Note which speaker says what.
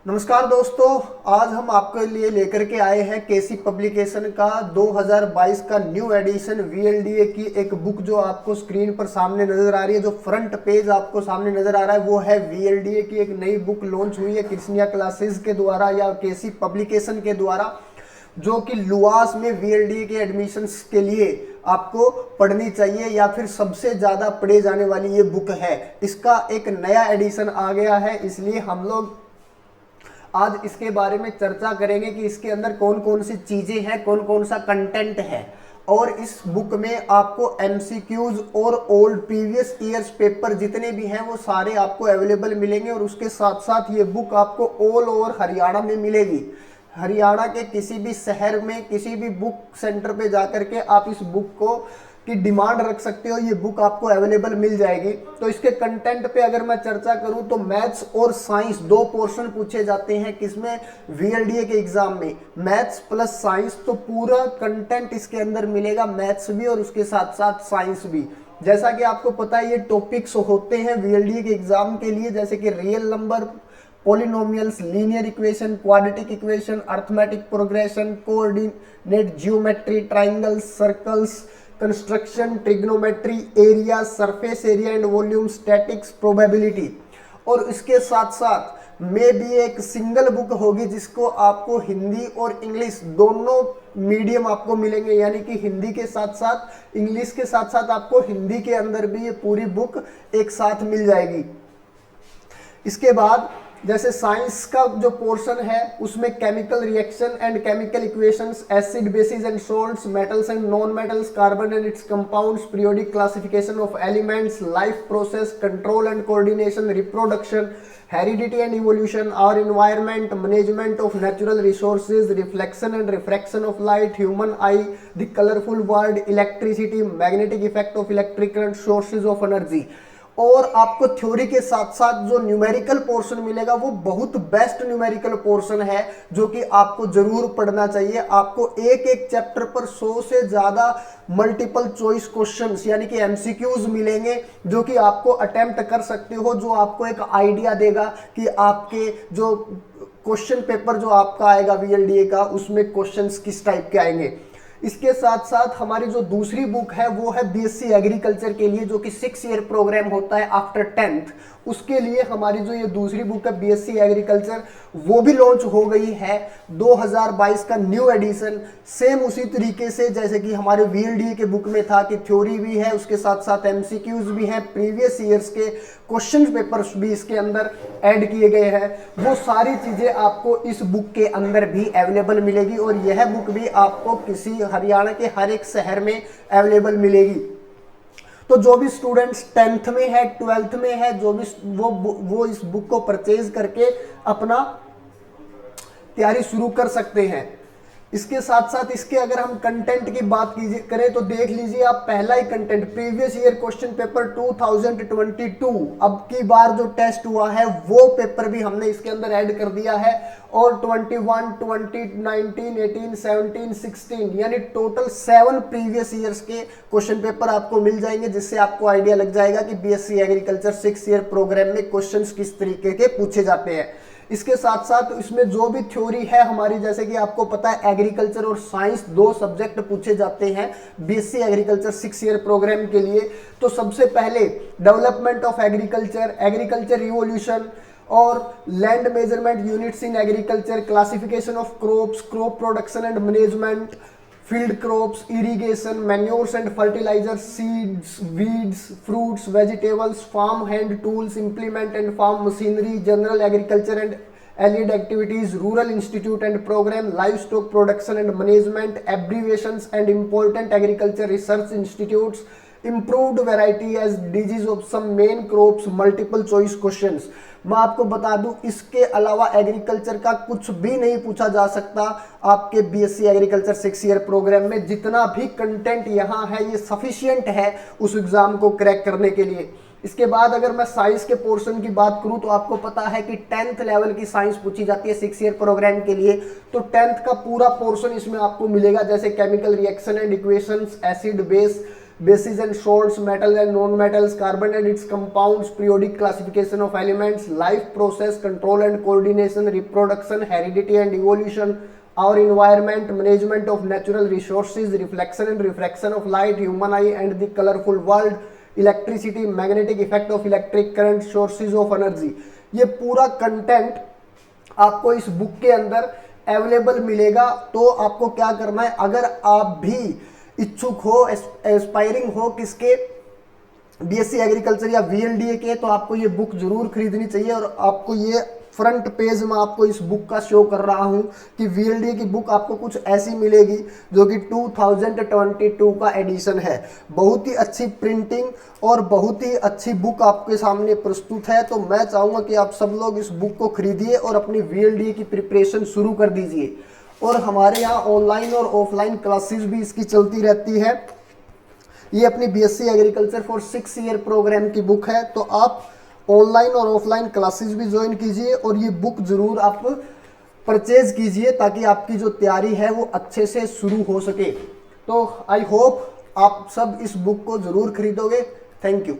Speaker 1: नमस्कार दोस्तों, आज हम आपके लिए लेकर के आए हैं केसी पब्लिकेशन का 2022 का न्यू एडिशन वीएलडीए की एक बुक जो आपको स्क्रीन पर सामने नजर आ रही है। जो फ्रंट पेज आपको सामने नजर आ रहा है वो है वीएलडीए की एक नई बुक लॉन्च हुई है कृष्णिया क्लासेस के द्वारा या केसी पब्लिकेशन के द्वारा, जो कि लुआस में वीएलडीए के एडमिशन्स के लिए आपको पढ़नी चाहिए या फिर सबसे ज़्यादा पढ़े जाने वाली ये बुक है। इसका एक नया एडिशन आ गया है, इसलिए हम लोग आज इसके बारे में चर्चा करेंगे कि इसके अंदर कौन कौन सी चीज़ें हैं, कौन कौन सा कंटेंट है। और इस बुक में आपको एमसीक्यूज और ओल्ड प्रीवियस ईयर्स पेपर जितने भी हैं वो सारे आपको अवेलेबल मिलेंगे। और उसके साथ साथ ये बुक आपको ऑल ओवर हरियाणा में मिलेगी। हरियाणा के किसी भी शहर में किसी भी बुक सेंटर पे जाकर के आप इस बुक को की डिमांड रख सकते हो, ये बुक आपको अवेलेबल मिल जाएगी। तो इसके कंटेंट पे अगर मैं चर्चा करूं तो मैथ्स और साइंस दो पोर्शन पूछे जाते हैं किसमें, वीएलडीए के एग्जाम में। मैथ्स प्लस साइंस, तो पूरा कंटेंट इसके अंदर मिलेगा, मैथ्स भी और उसके साथ साथ साइंस भी। जैसा कि आपको पता है ये टॉपिक्स होते हैं वीएलडीए के एग्जाम के लिए, जैसे कि real number, polynomials, linear equation, quadratic equation, arithmetic progression, coordinate geometry, triangles, circles, construction, trigonometry, area, surface area and volume, statics, probability. और इसके साथ साथ में भी एक सिंगल बुक होगी जिसको आपको हिंदी और इंग्लिश दोनों मीडियम आपको मिलेंगे, यानी कि हिंदी के साथ साथ इंग्लिश के साथ साथ आपको हिंदी के अंदर भी ये पूरी बुक एक साथ मिल जाएगी। इसके बाद जैसे साइंस का जो पोर्शन है उसमें chemical reaction and chemical equations, acid basis and salts, metals and non metals, carbon and its compounds, periodic classification of elements, life process, control and coordination, reproduction, heredity and evolution, our environment, management of natural resources, reflection and refraction of light, human eye, the colourful world, electricity, magnetic effect of electric current, sources of energy. और आपको theory के साथ साथ जो numerical portion मिलेगा वो बहुत best numerical portion है जो कि आपको जरूर पढ़ना चाहिए। आपको एक एक चैप्टर पर 100 से ज्यादा मल्टीपल चॉइस क्वेश्चंस यानी कि एमसीक्यूज मिलेंगे जो कि आपको अटेम्प्ट कर सकते हो, जो आपको एक आइडिया देगा कि आपके जो क्वेश्चन पेपर जो आपका आएगा वीएलडीए का उसमें क्वेश्चंस किस टाइप के आएंगे। इसके साथ साथ हमारी जो दूसरी बुक है वो है बीएससी एग्रीकल्चर के लिए, जो कि 6 ईयर प्रोग्राम होता है आफ्टर 10th। उसके लिए हमारी जो ये दूसरी बुक है बीएससी एग्रीकल्चर वो भी लॉन्च हो गई है 2022 का न्यू एडिशन। सेम उसी तरीके से जैसे कि हमारे वीएलडीए के बुक में था कि थ्योरी भी है, उसके साथ साथ एमसीक्यूज भी हैं, प्रीवियस ईयर्स के क्वेश्चन पेपर्स भी इसके अंदर ऐड किए गए हैं। वो सारी चीजें आपको इस बुक के अंदर भी अवेलेबल मिलेगी और यह बुक भी आपको किसी हरियाणा के हर एक शहर में अवेलेबल मिलेगी। तो जो भी स्टूडेंट्स 10th में है, 12th में है, जो भी वो इस बुक को परचेज करके अपना तैयारी शुरू कर सकते हैं। इसके साथ साथ इसके अगर हम कंटेंट की बात करें तो देख लीजिए आप, पहला ही content previous year question paper 2022 अब की बार जो टेस्ट हुआ है वो पेपर भी हमने इसके अंदर ऐड कर दिया है। और 21, 20, 19, 18, 17, 16 यानी टोटल 7 प्रीवियस ईयर्स के क्वेश्चन पेपर आपको मिल जाएंगे, जिससे आपको आइडिया लग जाएगा कि बीएससी एग्रीकल्चर 6 ईयर प्रोग्राम में क्वेश्चंस किस तरीके के पूछे जाते हैं। इसके साथ साथ इसमें जो भी थ्योरी है हमारी, जैसे कि आपको पता है एग्रीकल्चर और साइंस दो सब्जेक्ट पूछे जाते हैं बीएससी एग्रीकल्चर 6 ईयर प्रोग्राम के लिए। तो सबसे पहले development of agriculture, agriculture revolution और land measurement units in agriculture, classification of crops, crop production and management, field crops, irrigation, manures and fertilizers, seeds, weeds, fruits, vegetables, farm hand tools, implement and farm machinery, general agriculture and allied activities, rural institute and program, livestock production and management, abbreviations and important agriculture research institutes, improved variety as disease of some main crops, multiple choice questions। मैं आपको बता दूं इसके अलावा agriculture का कुछ भी नहीं पूछा जा सकता आपके बीएससी एग्रीकल्चर 6 ईयर प्रोग्राम में। जितना भी कंटेंट यहाँ है ये सफिशिएंट है उस एग्जाम को क्रैक करने के लिए। इसके बाद अगर मैं साइंस के पोर्शन की बात करूं तो आपको पता है कि 10th लेवल की साइंस पूछी जाती है 6 ईयर प्रोग्राम के लिए। तो 10th का पूरा पोर्शन इसमें आपको मिलेगा, जैसे chemical reaction and equations, acid base, bases and salts, metal and non-metals, carbon and its compounds, periodic classification of elements, life process, control and coordination, reproduction, heredity and evolution, our environment, management of natural resources, reflection and refraction of light, human eye and the colorful world, electricity, magnetic effect of electric current, sources of energy. ये पूरा content आपको इस book के अंदर available मिलेगा। तो आपको क्या करना है, अगर आप भी इच्छुक हो, एस्पायरिंग हो किसके, बीएससी एग्रीकल्चर या वीएलडीए के, तो आपको ये बुक जरूर खरीदनी चाहिए। और आपको ये फ्रंट पेज में आपको इस बुक का शो कर रहा हूं कि वीएलडीए की बुक आपको कुछ ऐसी मिलेगी जो कि 2022 का एडिशन है। बहुत ही अच्छी प्रिंटिंग और बहुत ही अच्छी बुक आपके सामने प्रस्तुत है। तो मैं चाहूँगा कि आप सब लोग इस बुक को खरीदिए और अपनी वीएलडीए की प्रिपरेशन शुरू कर दीजिए। और हमारे यहाँ ऑनलाइन और ऑफलाइन क्लासेस भी इसकी चलती रहती है। ये अपनी BSc agriculture for 6 year programme की बुक है। तो आप ऑनलाइन और ऑफलाइन क्लासेस भी ज्वाइन कीजिए और ये बुक जरूर आप परचेज कीजिए ताकि आपकी जो तैयारी है वो अच्छे से शुरू हो सके। तो आई होप आप सब इस बुक को जरूर खरीदोगे। Thank you.